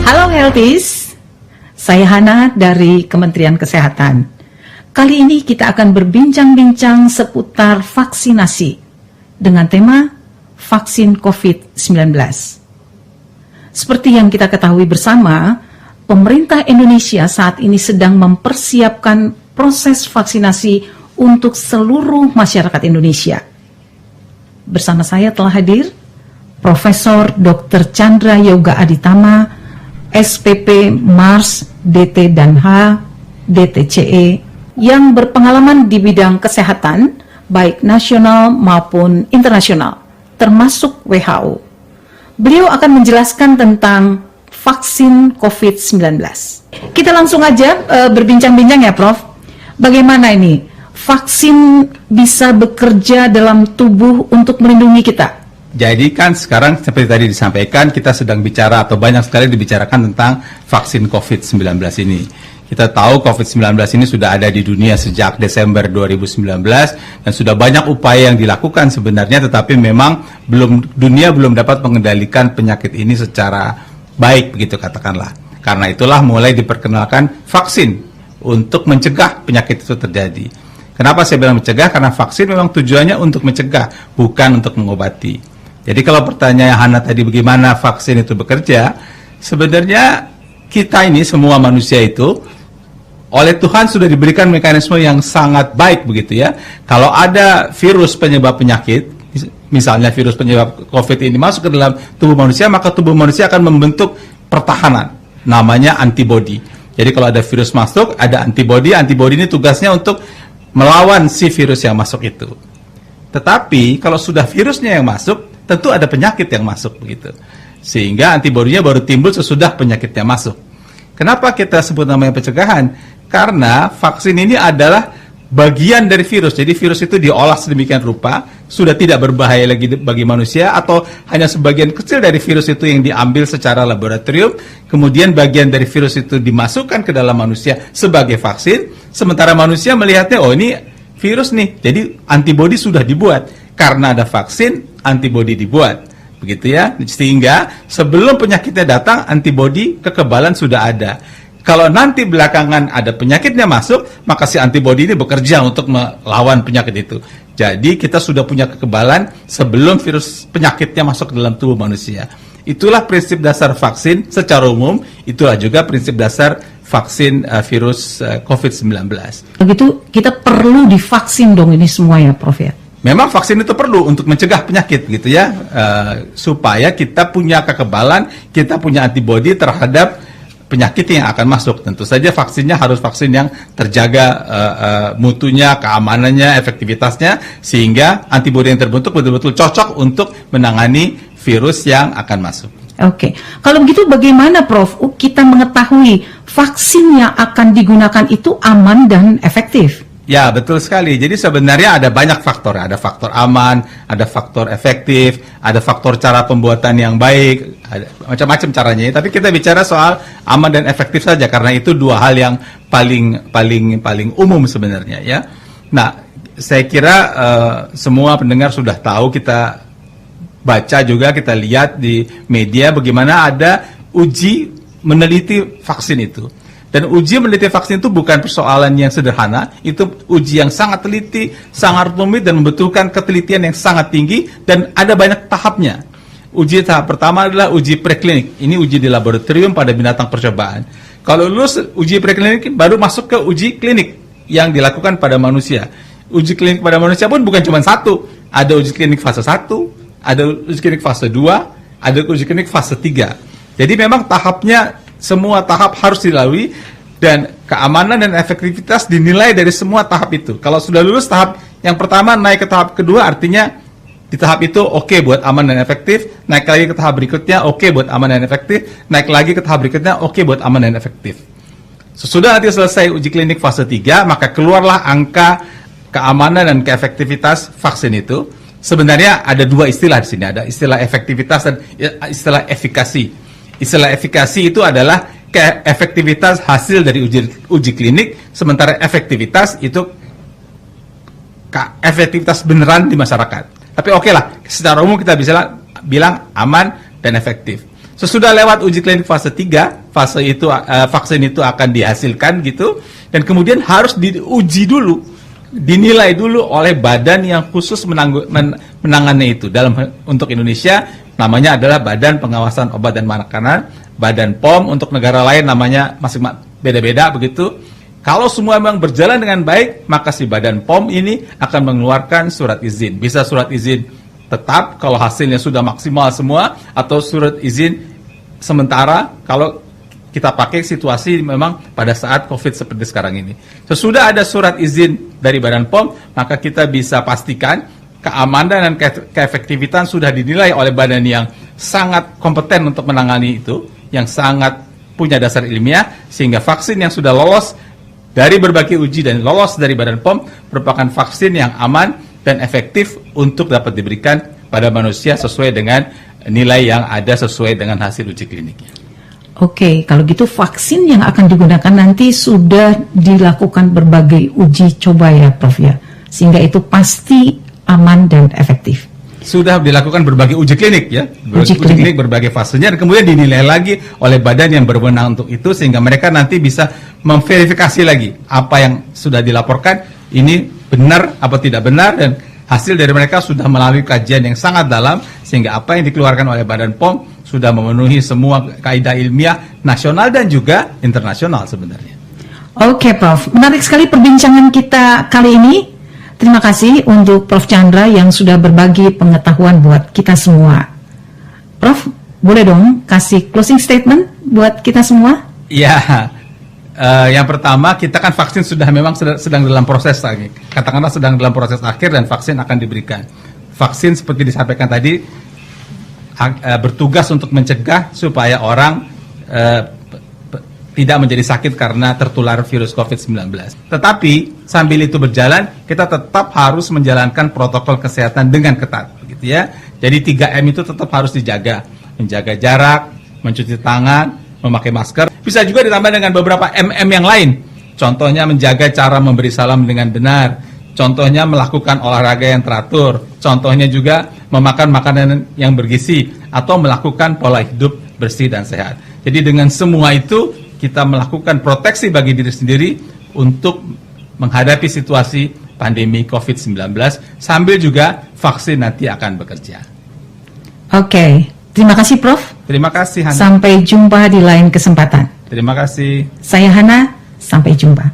Halo Healthies, saya Hana dari Kementerian Kesehatan. Kali ini kita akan berbincang-bincang seputar vaksinasi dengan tema vaksin COVID-19. Seperti yang kita ketahui bersama, pemerintah Indonesia saat ini sedang mempersiapkan proses vaksinasi untuk seluruh masyarakat Indonesia. Bersama saya telah hadir Profesor Dr. Chandra Yoga Aditama, SPP Mars, DT dan H, DTCE, yang berpengalaman di bidang kesehatan, baik nasional maupun internasional, termasuk WHO. Beliau akan menjelaskan tentang vaksin COVID-19. Kita langsung aja berbincang-bincang ya, Prof. Bagaimana ini vaksin bisa bekerja dalam tubuh untuk melindungi kita? Jadi kan sekarang seperti tadi disampaikan, kita sedang bicara atau banyak sekali dibicarakan tentang vaksin COVID-19 ini. Kita tahu COVID-19 ini sudah ada di dunia sejak Desember 2019 dan sudah banyak upaya yang dilakukan sebenarnya, tetapi memang dunia belum dapat mengendalikan penyakit ini secara baik, begitu katakanlah. Karena itulah mulai diperkenalkan vaksin untuk mencegah penyakit itu terjadi. Kenapa saya bilang mencegah? Karena vaksin memang tujuannya untuk mencegah, bukan untuk mengobati. Jadi kalau pertanyaan Hana tadi bagaimana vaksin itu bekerja, sebenarnya kita ini semua manusia itu oleh Tuhan sudah diberikan mekanisme yang sangat baik begitu ya. Kalau ada virus penyebab penyakit, misalnya virus penyebab COVID ini masuk ke dalam tubuh manusia, maka tubuh manusia akan membentuk pertahanan, namanya antibodi. Jadi kalau ada virus masuk, ada antibodi ini tugasnya untuk melawan si virus yang masuk itu. Tetapi kalau sudah virusnya yang masuk, tentu ada penyakit yang masuk begitu. Sehingga antibodinya baru timbul sesudah penyakitnya masuk. Kenapa kita sebut namanya pencegahan? Karena vaksin ini adalah bagian dari virus. Jadi virus itu diolah sedemikian rupa, sudah tidak berbahaya lagi bagi manusia, atau hanya sebagian kecil dari virus itu yang diambil secara laboratorium, kemudian bagian dari virus itu dimasukkan ke dalam manusia sebagai vaksin, sementara manusia melihatnya, oh ini virus nih, jadi antibodi sudah dibuat. Karena ada vaksin, antibodi dibuat, begitu ya. Sehingga sebelum penyakitnya datang, antibodi kekebalan sudah ada. Kalau nanti belakangan ada penyakitnya masuk, maka si antibodi ini bekerja untuk melawan penyakit itu. Jadi kita sudah punya kekebalan sebelum virus penyakitnya masuk ke dalam tubuh manusia. Itulah prinsip dasar vaksin secara umum, itulah juga prinsip dasar vaksin virus COVID-19. Begitu kita perlu divaksin dong ini semua ya, Prof ya? Memang vaksin itu perlu untuk mencegah penyakit gitu ya, supaya kita punya kekebalan, kita punya antibodi terhadap penyakit yang akan masuk. Tentu saja vaksinnya harus vaksin yang terjaga mutunya, keamanannya, efektivitasnya, sehingga antibodi yang terbentuk betul-betul cocok untuk menangani virus yang akan masuk. Oke, kalau begitu bagaimana Prof kita mengetahui vaksin yang akan digunakan itu aman dan efektif? Ya, betul sekali. Jadi sebenarnya ada banyak faktor. Ada faktor aman, ada faktor efektif, ada faktor cara pembuatan yang baik, ada macam-macam caranya. Tapi kita bicara soal aman dan efektif saja, karena itu dua hal yang paling umum sebenarnya ya. Nah, saya kira semua pendengar sudah tahu, kita baca juga, kita lihat di media bagaimana ada uji meneliti vaksin itu. Dan uji meneliti vaksin itu bukan persoalan yang sederhana, itu uji yang sangat teliti, sangat rumit, dan membutuhkan ketelitian yang sangat tinggi, dan ada banyak tahapnya. Uji tahap pertama adalah uji preklinik, ini uji di laboratorium pada binatang percobaan. Kalau lulus uji preklinik, baru masuk ke uji klinik yang dilakukan pada manusia. Uji klinik pada manusia pun bukan cuma satu, ada uji klinik fase 1, ada uji klinik fase 2, ada uji klinik fase 3. Jadi memang tahapnya, semua tahap harus dilalui, dan keamanan dan efektivitas dinilai dari semua tahap itu. Kalau sudah lulus tahap yang pertama, naik ke tahap kedua, artinya di tahap itu oke buat aman dan efektif, naik lagi ke tahap berikutnya oke buat aman dan efektif, naik lagi ke tahap berikutnya oke buat aman dan efektif. Sesudah nanti selesai uji klinik fase 3, maka keluarlah angka keamanan dan keefektivitas vaksin itu. Sebenarnya ada dua istilah di sini, ada istilah efektivitas dan istilah efikasi. Istilah efikasi itu adalah efektivitas hasil dari uji klinik, sementara efektivitas itu efektivitas beneran di masyarakat. Tapi oke lah, secara umum kita bilang aman dan efektif. Sesudah lewat uji klinik fase 3, fase itu vaksin itu akan dihasilkan gitu, dan kemudian harus diuji dulu, dinilai dulu oleh badan yang khusus menangani itu. Untuk Indonesia namanya adalah Badan Pengawasan Obat dan Makanan, Badan POM. Untuk negara lain namanya masih beda-beda begitu. Kalau semua memang berjalan dengan baik, maka si Badan POM ini akan mengeluarkan surat izin. Bisa surat izin tetap kalau hasilnya sudah maksimal semua, atau surat izin sementara kalau kita pakai situasi memang pada saat COVID seperti sekarang ini. Sesudah ada surat izin dari Badan POM, maka kita bisa pastikan keamanan dan keefektivitasan sudah dinilai oleh badan yang sangat kompeten untuk menangani itu, yang sangat punya dasar ilmiah, sehingga vaksin yang sudah lolos dari berbagai uji dan lolos dari Badan POM merupakan vaksin yang aman dan efektif untuk dapat diberikan pada manusia sesuai dengan nilai yang ada sesuai dengan hasil uji kliniknya. Oke, kalau gitu vaksin yang akan digunakan nanti sudah dilakukan berbagai uji coba ya Prof ya, sehingga itu pasti aman dan efektif. Sudah dilakukan berbagai uji klinik ya, uji klinik berbagai fasenya, dan kemudian dinilai lagi oleh badan yang berwenang untuk itu, sehingga mereka nanti bisa memverifikasi lagi apa yang sudah dilaporkan ini benar apa tidak benar, dan hasil dari mereka sudah melalui kajian yang sangat dalam, sehingga apa yang dikeluarkan oleh Badan POM sudah memenuhi semua kaidah ilmiah nasional dan juga internasional sebenarnya. Oke Prof, menarik sekali perbincangan kita kali ini. Terima kasih untuk Prof Chandra yang sudah berbagi pengetahuan buat kita semua. Prof, boleh dong kasih closing statement buat kita semua? Ya. Yang pertama, kita kan vaksin sudah memang sedang dalam proses lagi. Katakanlah sedang dalam proses akhir dan vaksin akan diberikan. Vaksin seperti disampaikan tadi bertugas untuk mencegah supaya orang tidak menjadi sakit karena tertular virus COVID-19. Tetapi sambil itu berjalan, kita tetap harus menjalankan protokol kesehatan dengan ketat, gitu ya. Jadi 3M itu tetap harus dijaga, menjaga jarak, mencuci tangan, memakai masker. Bisa juga ditambah dengan beberapa MM yang lain. Contohnya menjaga cara memberi salam dengan benar. Contohnya melakukan olahraga yang teratur. Contohnya juga memakan makanan yang bergizi atau melakukan pola hidup bersih dan sehat. Jadi dengan semua itu kita melakukan proteksi bagi diri sendiri untuk menghadapi situasi pandemi COVID-19 sambil juga vaksin nanti akan bekerja. Oke. Terima kasih Prof. Terima kasih Hana. Sampai jumpa di lain kesempatan. Terima kasih. Saya Hana, sampai jumpa.